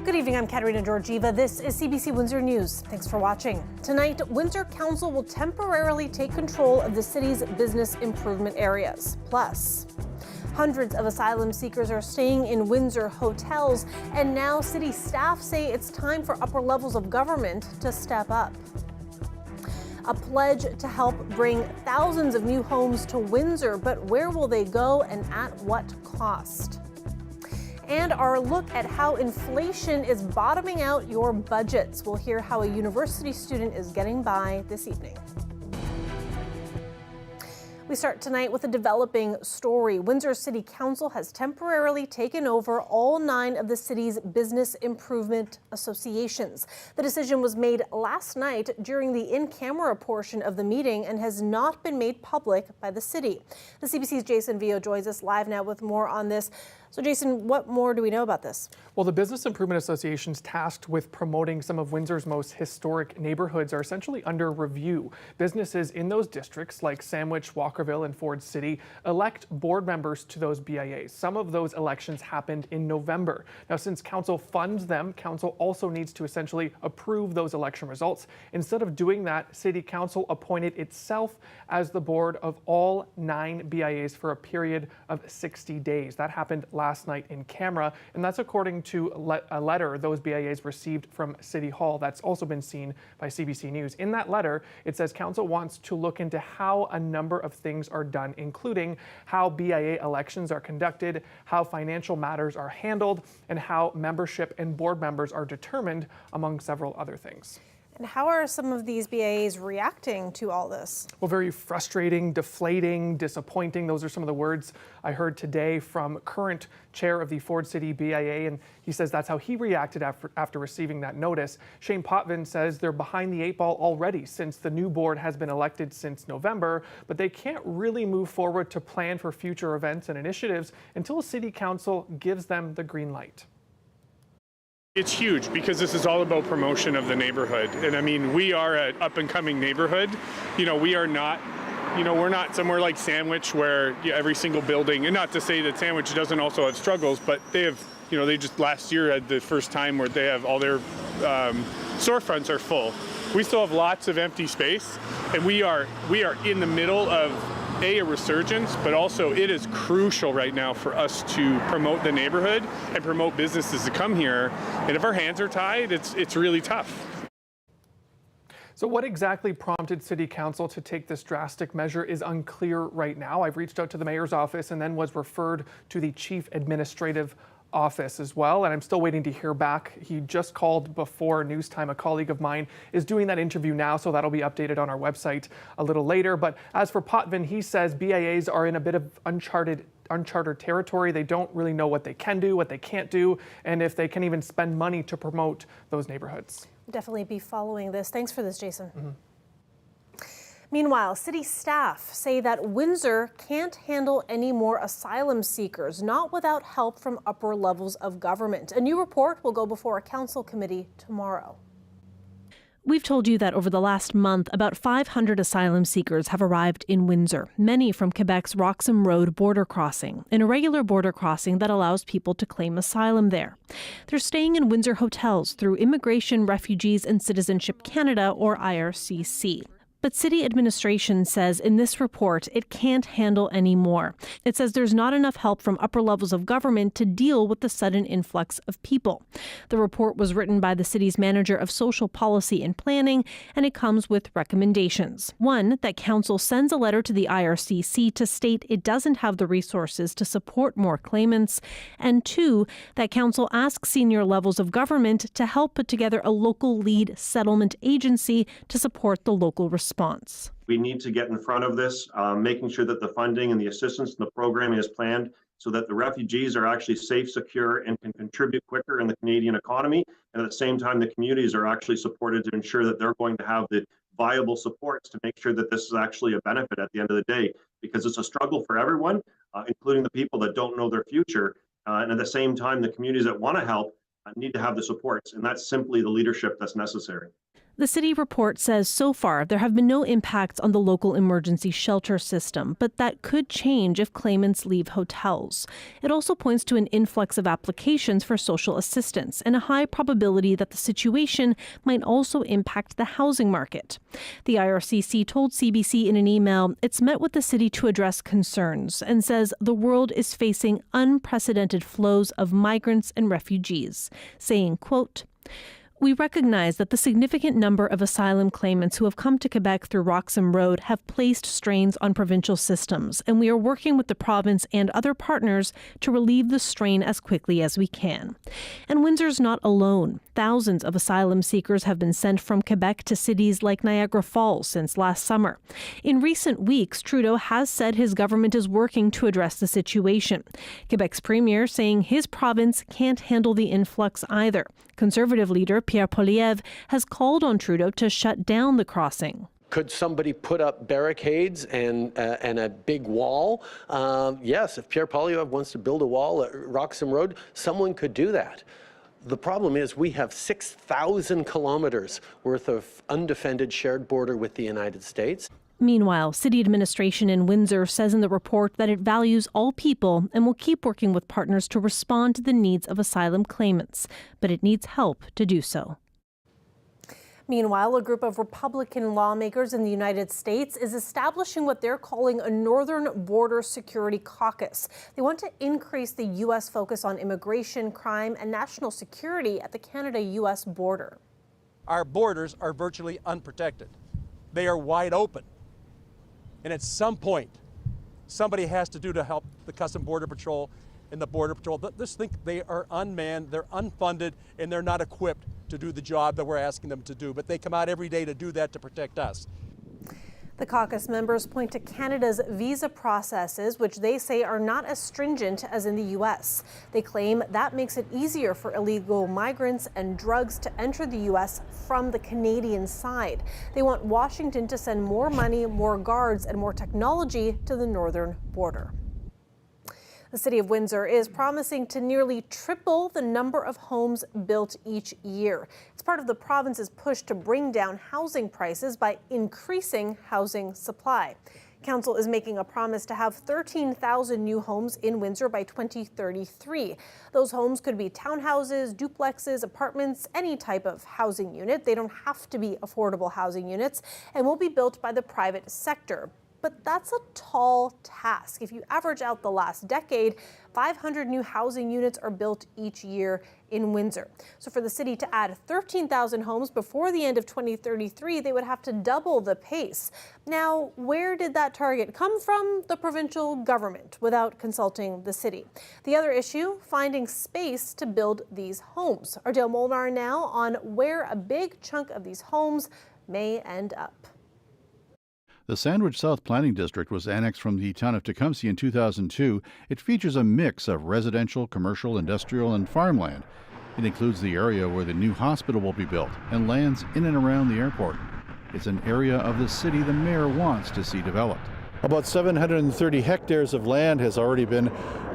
Good evening, I'm Katerina Georgieva. This is CBC Windsor News. Thanks for watching. Tonight, Windsor Council will temporarily take control of the city's business improvement areas. Plus, hundreds of asylum seekers are staying in Windsor hotels, and now city staff say it's time for upper levels of government to step up. A pledge to help bring thousands of new homes to Windsor, but where will they go and at what cost? And our look at how inflation is bottoming out your budgets. We'll hear how a university student is getting by this evening. We start tonight with a developing story. Windsor City Council has temporarily taken over all 9 of the city's business improvement associations. The decision was made last night during the in-camera portion of the meeting and has not been made public by the city. The CBC's Jason Vio joins us live now with more on this. So Jason, what more do we know about this? Well, the Business Improvement Associations tasked with promoting some of Windsor's most historic neighborhoods are essentially under review. Businesses in those districts like Sandwich, Walkerville, and Ford City elect board members to those BIAs. Some of those elections happened in November. Now, since council funds them, council also needs to essentially approve those election results. Instead of doing that, City Council appointed itself as the board of all 9 BIAs for a period of 60 days. That happened last night in camera, and that's according to a letter those BIAs received from City Hall that's also been seen by CBC News. In that letter, it says council wants to look into how a number of things are done, including how BIA elections are conducted, how financial matters are handled, and how membership and board members are determined, among several other things. And how are some of these BIAs reacting to all this? Well, very frustrating, deflating, disappointing. Those are some of the words I heard today from current chair of the Ford City BIA, and he says that's how he reacted after receiving that notice. Shane Potvin says they're behind the 8 ball already since the new board has been elected since November, but they can't really move forward to plan for future events and initiatives until City Council gives them the green light. It's huge because this is all about promotion of the neighborhood. And I mean, we are an up and coming neighborhood. You know, we are not, we're not somewhere like Sandwich where every single building, and not to say that Sandwich doesn't also have struggles, but they have, they just last year had the first time where they have all their storefronts are full. We still have lots of empty space, and we are in the middle of a resurgence, but also it is crucial right now for us to promote the neighborhood and promote businesses to come here. And if our hands are tied, it's really tough. So what exactly prompted City Council to take this drastic measure is unclear right now. I've reached out to the mayor's office and then was referred to the chief administrative office as well, and I'm still waiting to hear back. He just called before news time. A colleague of mine is doing that interview now, so that'll be updated on our website a little later. But as for Potvin, he says BIAs are in a bit of uncharted territory. They don't really know what they can do, what they can't do, and if they can even spend money to promote those neighborhoods. Definitely be following this. Thanks for this, Jason. Meanwhile, city staff say that Windsor can't handle any more asylum seekers, not without help from upper levels of government. A new report will go before a council committee tomorrow. We've told you that over the last month, about 500 asylum seekers have arrived in Windsor, many from Quebec's Roxham Road border crossing, an irregular border crossing that allows people to claim asylum there. They're staying in Windsor hotels through Immigration, Refugees and Citizenship Canada, or IRCC. But city administration says in this report it can't handle any more. It says there's not enough help from upper levels of government to deal with the sudden influx of people. The report was written by the city's manager of social policy and planning, and it comes with recommendations. One, that council sends a letter to the IRCC to state it doesn't have the resources to support more claimants. And 2, that council asks senior levels of government to help put together a local lead settlement agency to support the local response. We need to get in front of this, making sure that the funding and the assistance in the program is planned so that the refugees are actually safe, secure, and can contribute quicker in the Canadian economy. And at the same time, the communities are actually supported to ensure that they're going to have the viable supports to make sure that this is actually a benefit at the end of the day, because it's a struggle for everyone, including the people that don't know their future. And at the same time, the communities that want to help need to have the supports, and that's simply the leadership that's necessary. The city report says so far there have been no impacts on the local emergency shelter system, but that could change if claimants leave hotels. It also points to an influx of applications for social assistance and a high probability that the situation might also impact the housing market. The IRCC told CBC in an email it's met with the city to address concerns and says the world is facing unprecedented flows of migrants and refugees, saying, quote, "We recognize that the significant number of asylum claimants who have come to Quebec through Roxham Road have placed strains on provincial systems, and we are working with the province and other partners to relieve the strain as quickly as we can." And Windsor's not alone. Thousands of asylum seekers have been sent from Quebec to cities like Niagara Falls since last summer. In recent weeks, Trudeau has said his government is working to address the situation. Quebec's premier saying his province can't handle the influx either. Conservative leader Pierre Poilievre has called on Trudeau to shut down the crossing. Could somebody put up barricades and a big wall? Yes, if Pierre Poilievre wants to build a wall at Roxham Road, someone could do that. The problem is we have 6,000 kilometers worth of undefended shared border with the United States. Meanwhile, city administration in Windsor says in the report that it values all people and will keep working with partners to respond to the needs of asylum claimants, but it needs help to do so. Meanwhile, a group of Republican lawmakers in the United States is establishing what they're calling a Northern Border Security Caucus. They want to increase the U.S. focus on immigration, crime, and national security at the Canada-U.S. border. Our borders are virtually unprotected. They are wide open. And at some point, somebody has to do to help the Customs Border Patrol and the Border Patrol. Just think they are unmanned, they're unfunded, and they're not equipped to do the job that we're asking them to do. But they come out every day to do that to protect us. The caucus members point to Canada's visa processes, which they say are not as stringent as in the U.S. They claim that makes it easier for illegal migrants and drugs to enter the U.S. from the Canadian side. They want Washington to send more money, more guards, and more technology to the northern border. The city of Windsor is promising to nearly triple the number of homes built each year. It's part of the province's push to bring down housing prices by increasing housing supply. Council is making a promise to have 13,000 new homes in Windsor by 2033. Those homes could be townhouses, duplexes, apartments, any type of housing unit. They don't have to be affordable housing units and will be built by the private sector. But that's a tall task. If you average out the last decade, 500 new housing units are built each year in Windsor. So for the city to add 13,000 homes before the end of 2033, they would have to double the pace. Now, where did that target come from? The provincial government, without consulting the city. The other issue, finding space to build these homes. Ardale Molnar now on where a big chunk of these homes may end up. The Sandwich South Planning District was annexed from the town of Tecumseh in 2002. It features a mix of residential, commercial, industrial, and farmland. It includes the area where the new hospital will be built and lands in and around the airport. It's an area of the city the mayor wants to see developed. About 730 hectares of land has already been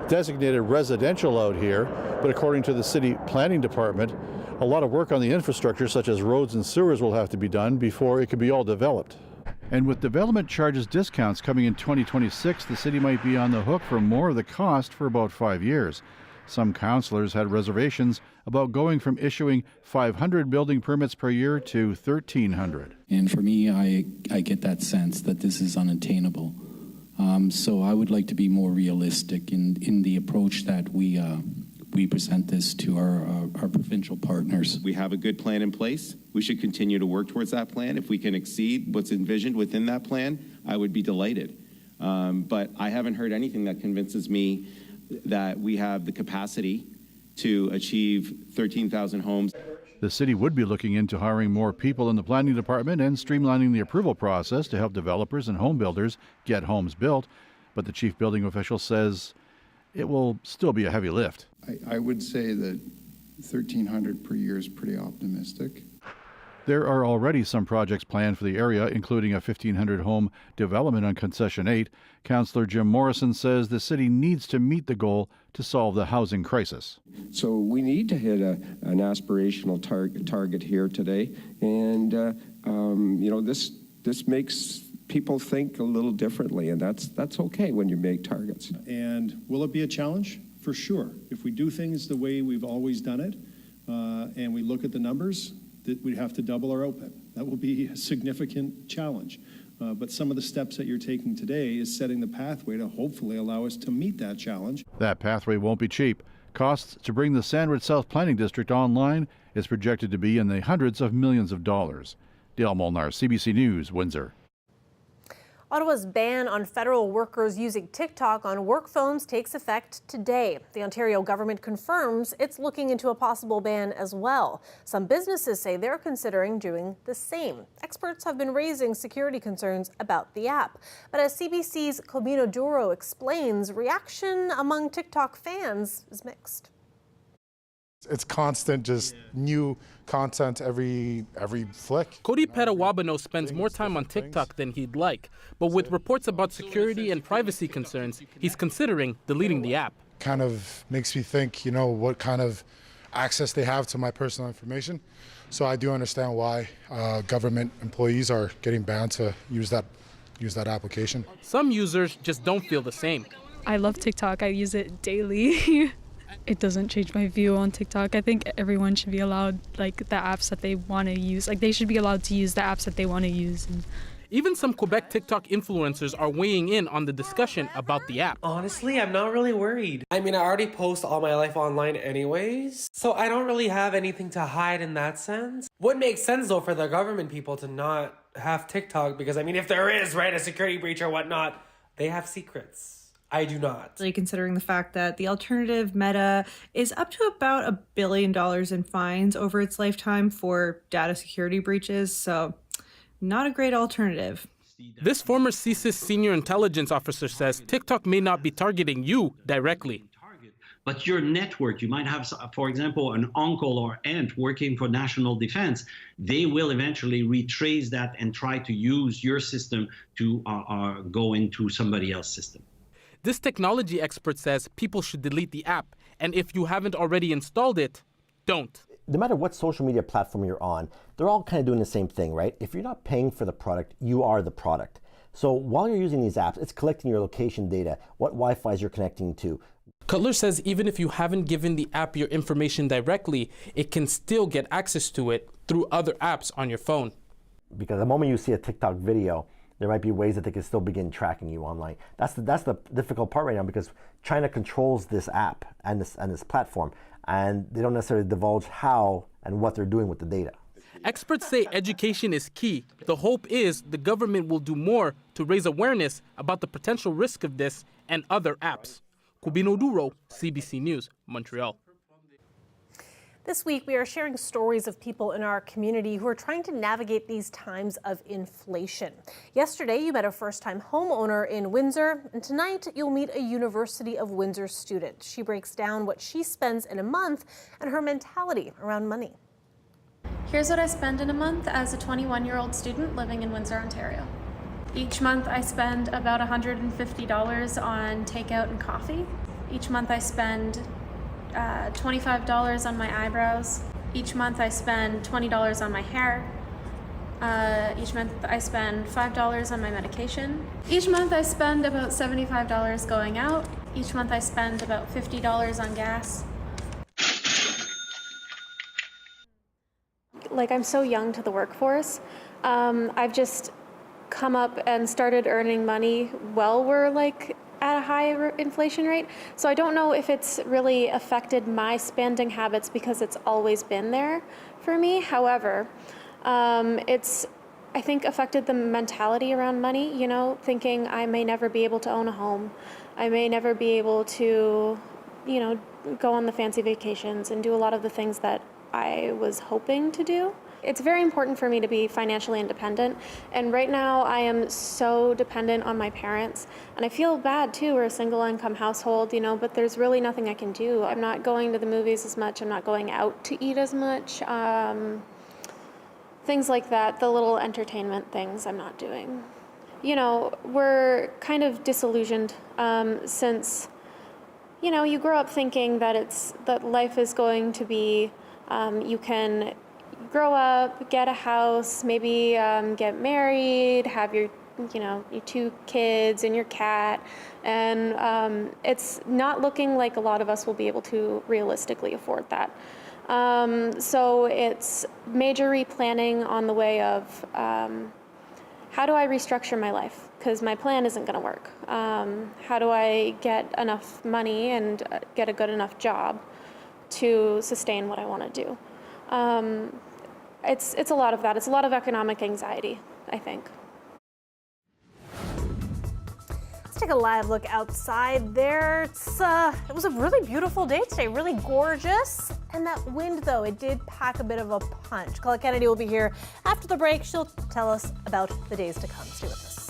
designated residential out here, but according to the city planning department, a lot of work on the infrastructure, such as roads and sewers, will have to be done before it can be all developed. And with development charges discounts coming in 2026, the city might be on the hook for more of the cost for about 5 years. Some councillors had reservations about going from issuing 500 building permits per year to 1,300. And for me, I get that sense that this is unattainable. So I would like to be more realistic in the approach that we present this to our provincial partners. We have a good plan in place. We should continue to work towards that plan. If we can exceed what's envisioned within that plan, I would be delighted. But I haven't heard anything that convinces me that we have the capacity to achieve 13,000 homes. The city would be looking into hiring more people in the planning department and streamlining the approval process to help developers and home builders get homes built. But the chief building official says it will still be a heavy lift. I would say that 1,300 per year is pretty optimistic. There are already some projects planned for the area, including a 1,500-home development on Concession 8. Councillor Jim Morrison says the city needs to meet the goal to solve the housing crisis. So we need to hit an aspirational target here today, and this makes people think a little differently, and that's okay when you make targets. And will it be a challenge? For sure. If we do things the way we've always done it, and we look at the numbers, that we'd have to double our output. That will be a significant challenge. But some of the steps that you're taking today is setting the pathway to hopefully allow us to meet that challenge. That pathway won't be cheap. Costs to bring the Sandwich South Planning District online is projected to be in the hundreds of millions of dollars. Dale Molnar, CBC News, Windsor. Ottawa's ban on federal workers using TikTok on work phones takes effect today. The Ontario government confirms it's looking into a possible ban as well. Some businesses say they're considering doing the same. Experts have been raising security concerns about the app. But as CBC's Comino Duro explains, reaction among TikTok fans is mixed. It's constant, just new content every flick. Cody Petawabano spends more time on TikTok than he'd like, but with reports about security and privacy concerns, he's considering deleting the app. Kind of makes me think, what kind of access they have to my personal information. So I do understand why government employees are getting banned to use that application. Some users just don't feel the same. I love TikTok. I use it daily. It doesn't change my view on TikTok. I think everyone should be allowed, the apps that they want to use. They should be allowed to use the apps that they want to use. Even some Quebec TikTok influencers are weighing in on the discussion about the app. Honestly, I'm not really worried. I already post all my life online anyways, so I don't really have anything to hide in that sense. Would make sense, though, for the government people to not have TikTok, because, if there is, a security breach or whatnot, they have secrets. I do not. Considering the fact that the alternative, Meta, is up to about $1 billion in fines over its lifetime for data security breaches, so not a great alternative. This former CSIS senior intelligence officer says TikTok may not be targeting you directly. But your network, you might have, for example, an uncle or aunt working for national defense. They will eventually retrace that and try to use your system to go into somebody else's system. This technology expert says people should delete the app, and if you haven't already installed it, don't. No matter what social media platform you're on, they're all kind of doing the same thing, right? If you're not paying for the product, you are the product. So while you're using these apps, it's collecting your location data, what Wi-Fi's you're connecting to. Cutler says even if you haven't given the app your information directly, it can still get access to it through other apps on your phone. Because the moment you see a TikTok video, there might be ways that they can still begin tracking you online. That's the difficult part right now, because China controls this app and this platform, and they don't necessarily divulge how and what they're doing with the data. Experts say education is key. The hope is the government will do more to raise awareness about the potential risk of this and other apps. Cubino Duro, CBC News, Montreal. This week, we are sharing stories of people in our community who are trying to navigate these times of inflation. Yesterday, you met a first-time homeowner in Windsor, and tonight you'll meet a University of Windsor student. She breaks down what she spends in a month and her mentality around money. Here's what I spend in a month as a 21-year-old student living in Windsor, Ontario. Each month, I spend about $150 on takeout and coffee. Each month, I spend $25 on my eyebrows. Each month I spend $20 on my hair. Each month I spend $5 on my medication. Each month I spend about $75 going out. Each month I spend about $50 on gas. I'm so young to the workforce. I've just come up and started earning money while we're at a high inflation rate. So I don't know if it's really affected my spending habits because it's always been there for me. However, it's, I think, affected the mentality around money, thinking I may never be able to own a home. I may never be able to, go on the fancy vacations and do a lot of the things that I was hoping to do. It's very important for me to be financially independent, and right now I am so dependent on my parents, and I feel bad too. We're a single income household, but there's really nothing I can do. I'm not going to the movies as much, I'm not going out to eat as much. things like that, the little entertainment things I'm not doing. You know, we're kind of disillusioned since, you know, you grow up thinking that life is going to be, you can grow up, get a house, maybe get married, have your 2 kids and your cat, and it's not looking like a lot of us will be able to realistically afford that. So it's major replanning on the way of how do I restructure my life? Because my plan isn't going to work. How do I get enough money and get a good enough job to sustain what I want to do? It's a lot of that. It's a lot of economic anxiety, I think. Let's take a live look outside there. It was a really beautiful day today, really gorgeous. And that wind, though, it did pack a bit of a punch. Colette Kennedy will be here after the break. She'll tell us about the days to come. Stay with us.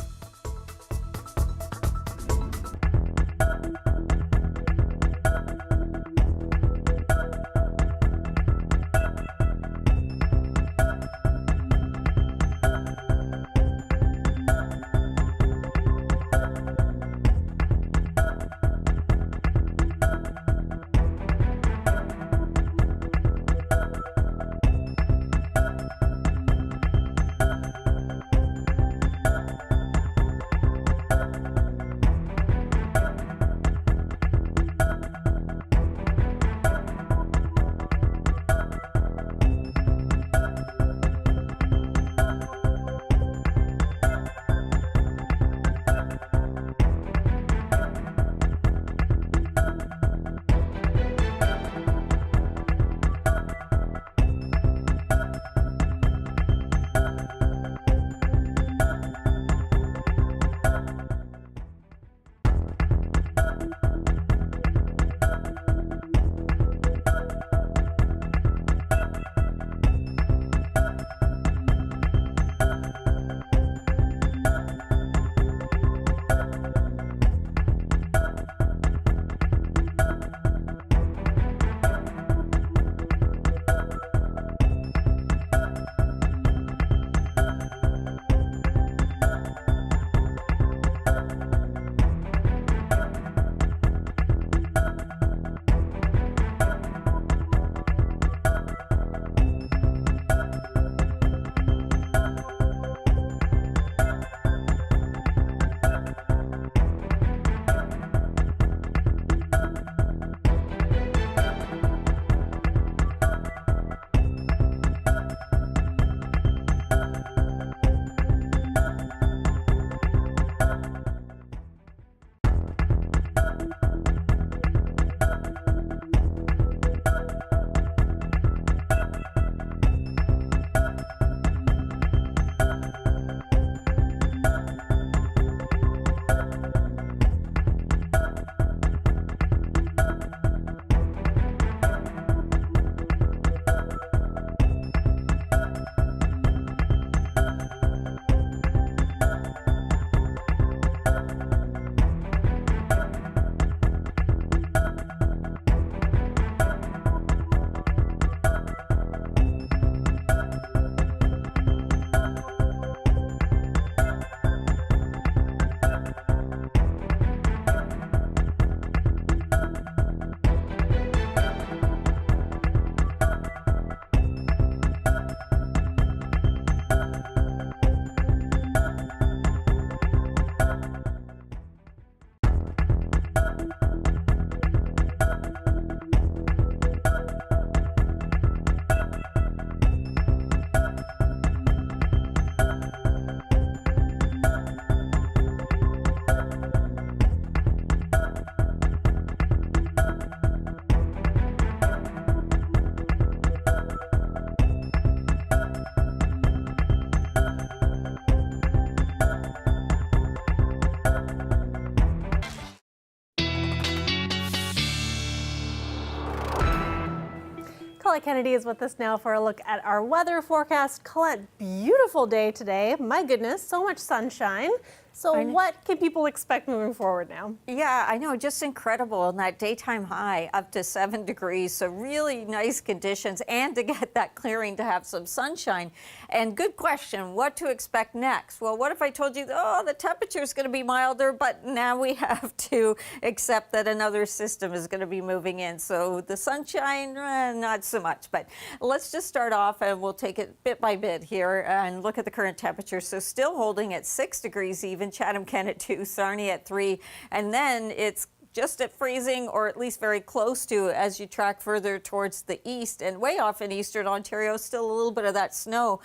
Colette Kennedy is with us now for a look at our weather forecast. Colette, beautiful day today. My goodness, so much sunshine. So what can people expect moving forward now? Yeah, I know, just incredible. And that daytime high up to 7 degrees. So really nice conditions, and to get that clearing to have some sunshine. And good question, what to expect next? Well, what if I told you, oh, the temperature is going to be milder, but now we have to accept that another system is going to be moving in. So the sunshine, not so much. But let's just start off, and we'll take it bit by bit here and look at the current temperature. So still holding at 6 degrees even, Chatham-Kent at 2, Sarnia at 3, and then it's just at freezing, or at least very close to, as you track further towards the east. And way off in eastern Ontario, still a little bit of that snow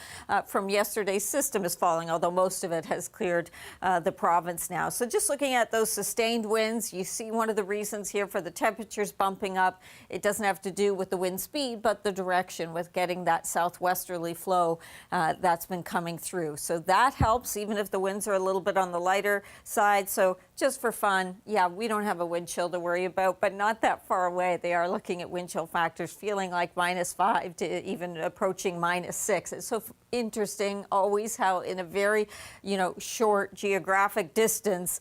from yesterday's system is falling, although most of it has cleared the province now. So just looking at those sustained winds, you see one of the reasons here for the temperatures bumping up. It doesn't have to do with the wind speed, but the direction with getting that southwesterly flow that's been coming through. So that helps, even if the winds are a little bit on the lighter side. So just for fun, yeah, we don't have a wind chill to worry about, but not that far away. They are looking at wind chill factors feeling like -5 to even approaching -6. It's so interesting always how in a very, short geographic distance,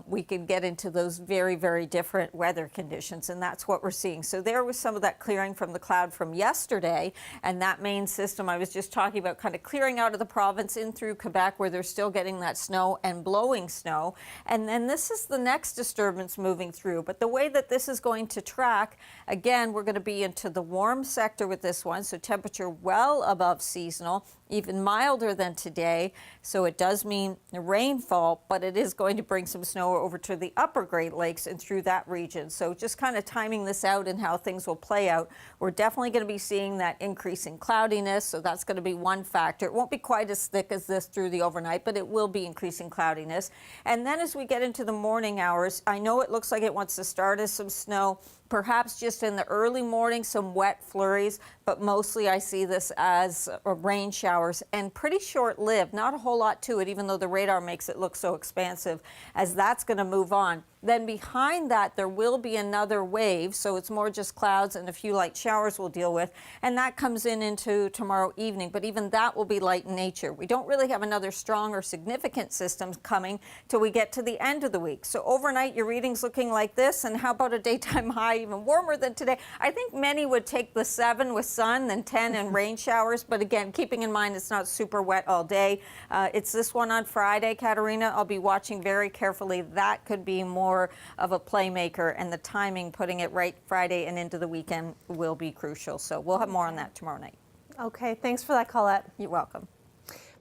we can get into those very, very different weather conditions, and that's what we're seeing. So there was some of that clearing from the cloud from yesterday, and that main system I was just talking about kind of clearing out of the province in through Quebec, where they're still getting that snow and blowing snow. And then this is the next disturbance moving through. But the way that this is going to track, again, we're going to be into the warm sector with this one, so temperature well above seasonal, even milder than today. So it does mean rainfall, but it is going to bring some snow over to the upper Great Lakes and through that region. So just kind of timing this out and how things will play out. We're definitely going to be seeing that increase in cloudiness, so that's going to be one factor. It won't be quite as thick as this through the overnight, but it will be increasing cloudiness. And then as we get into the morning hours, I know it looks like it wants to start as some snow, perhaps just in the early morning, some wet flurries, but mostly I see this as rain showers, and pretty short-lived, not a whole lot to it, even though the radar makes it look so expansive, as that's going to move on. Then behind that, there will be another wave, so it's more just clouds and a few light showers we'll deal with, and that comes into tomorrow evening, but even that will be light in nature. We don't really have another strong or significant system coming till we get to the end of the week. So overnight, your reading's looking like this, and how about a daytime high even warmer than today? I think many would take the 7 with sun and 10 and rain showers, but again, keeping in mind it's not super wet all day. It's this one on Friday, Katarina. I'll be watching very carefully. That could be more of a playmaker, and the timing, putting it right Friday and into the weekend, will be crucial. So we'll have more on that tomorrow night. Okay, thanks for that, Colette. You're welcome.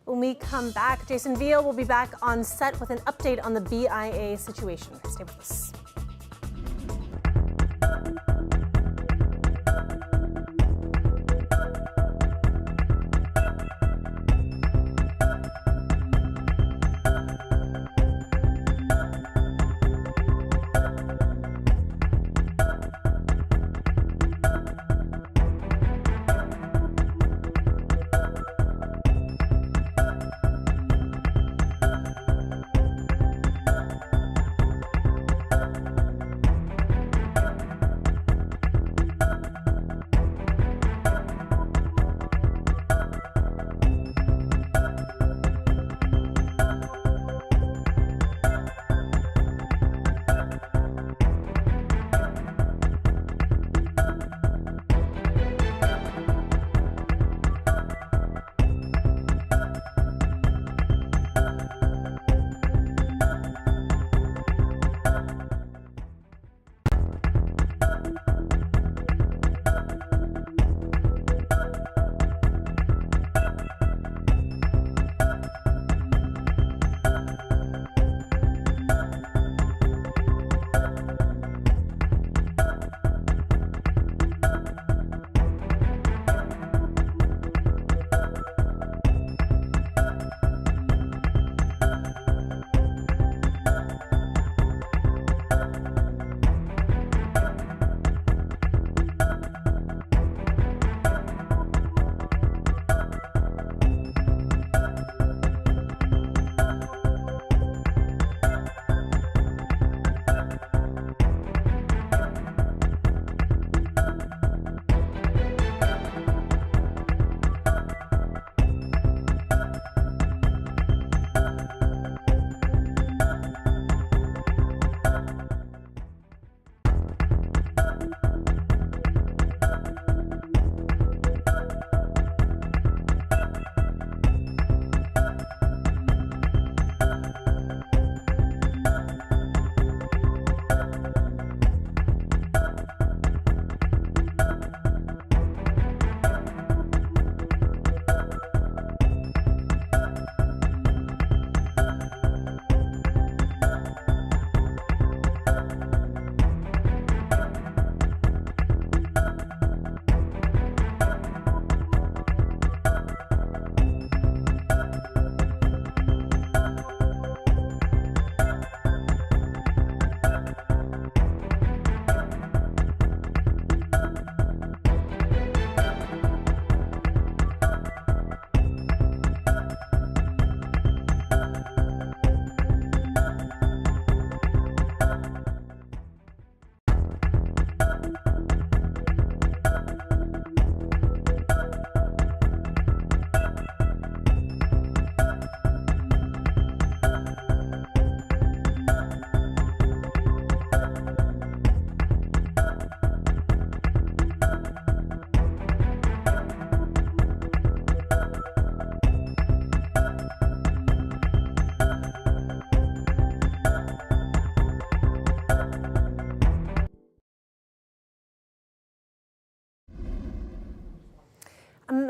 When we come back, Jason Veal will be back on set with an update on the BIA situation. Stay with us.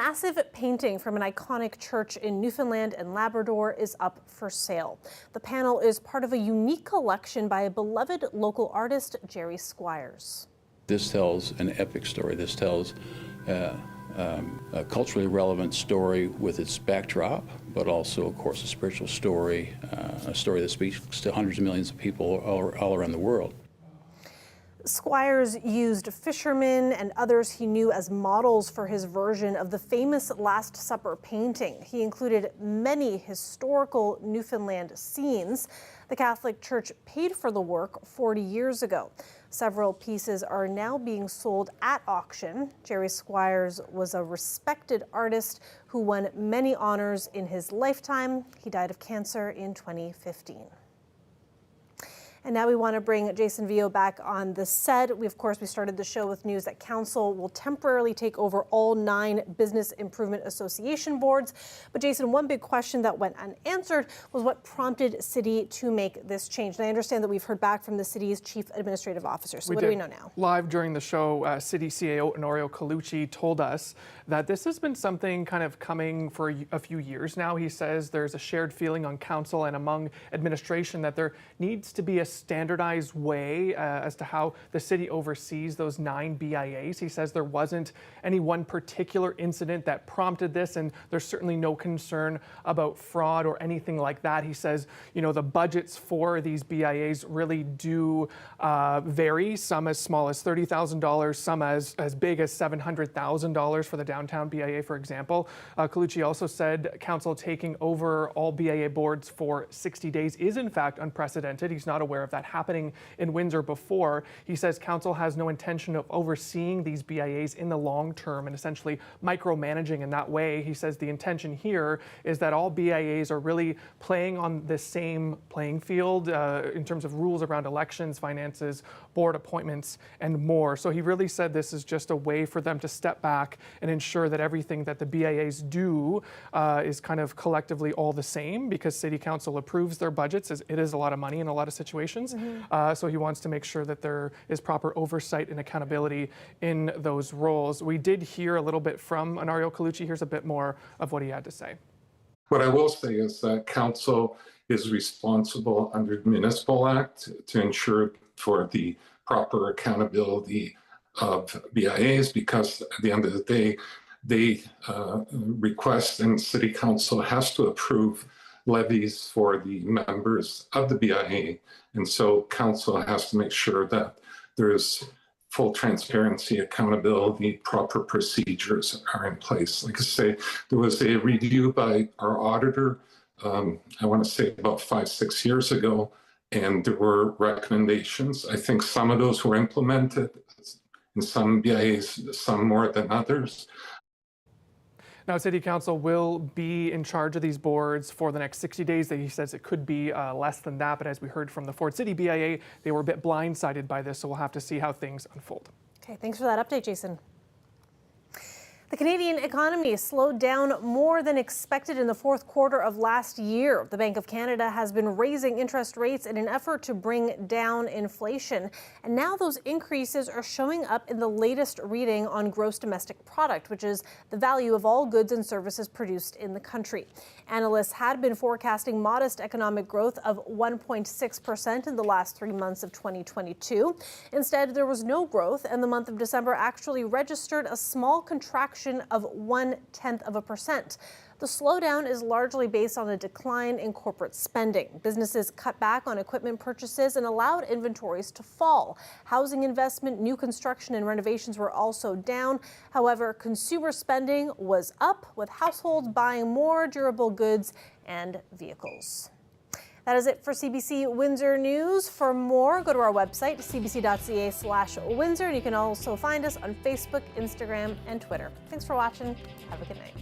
massive painting from an iconic church in Newfoundland and Labrador is up for sale. The panel is part of a unique collection by a beloved local artist, Jerry Squires. This tells an epic story. This tells a culturally relevant story with its backdrop, but also, of course, a spiritual story, a story that speaks to hundreds of millions of people all around the world. Squires used fishermen and others he knew as models for his version of the famous Last Supper painting. He included many historical Newfoundland scenes. The Catholic Church paid for the work 40 years ago. Several pieces are now being sold at auction. Jerry Squires was a respected artist who won many honors in his lifetime. He died of cancer in 2015. And now we want to bring Jason Vio back on the set. We started the show with news that council will temporarily take over all 9 Business Improvement Association boards. But Jason, one big question that went unanswered was what prompted City to make this change. And I understand that we've heard back from the city's chief administrative officer. So what do we know now? Live during the show, City CAO Honorio Colucci told us that this has been something kind of coming for a few years now. He says there's a shared feeling on council and among administration that there needs to be a standardized way as to how the city oversees those 9 BIAs. He says there wasn't any one particular incident that prompted this, and there's certainly no concern about fraud or anything like that. He says, the budgets for these BIAs really do vary, some as small as $30,000, some as big as $700,000 for the downtown BIA, for example. Colucci also said council taking over all BIA boards for 60 days is in fact unprecedented. He's not aware of that happening in Windsor before. He says council has no intention of overseeing these BIAs in the long term and essentially micromanaging in that way. He says the intention here is that all BIAs are really playing on the same playing field in terms of rules around elections, finances, board appointments, and more. So he really said this is just a way for them to step back and ensure that everything that the BIAs do is kind of collectively all the same, because City Council approves their budgets. It is a lot of money in a lot of situations. So he wants to make sure that there is proper oversight and accountability in those roles. We did hear a little bit from Honorio Colucci. Here's a bit more of what he had to say. What I will say is that council is responsible under the Municipal Act to ensure for the proper accountability of BIAs, because at the end of the day, they request and City Council has to approve levies for the members of the BIA. And so council has to make sure that there's full transparency, accountability, proper procedures are in place. Like I say, there was a review by our auditor, I want to say about 5-6 years ago, and there were recommendations. I think some of those were implemented in some BIAs, some more than others. Now, City Council will be in charge of these boards for the next 60 days. He says it could be less than that, but as we heard from the Fort City BIA, they were a bit blindsided by this, so we'll have to see how things unfold. Okay, thanks for that update, Jason. The Canadian economy slowed down more than expected in the fourth quarter of last year. The Bank of Canada has been raising interest rates in an effort to bring down inflation. And now those increases are showing up in the latest reading on gross domestic product, which is the value of all goods and services produced in the country. Analysts had been forecasting modest economic growth of 1.6% in the last 3 months of 2022. Instead, there was no growth, and the month of December actually registered a small contraction of 0.1%. The slowdown is largely based on a decline in corporate spending. Businesses cut back on equipment purchases and allowed inventories to fall. Housing investment, new construction, and renovations were also down. However, consumer spending was up, with households buying more durable goods and vehicles. That is it for CBC Windsor News. For more, go to our website, cbc.ca/Windsor, and you can also find us on Facebook, Instagram, and Twitter. Thanks for watching. Have a good night.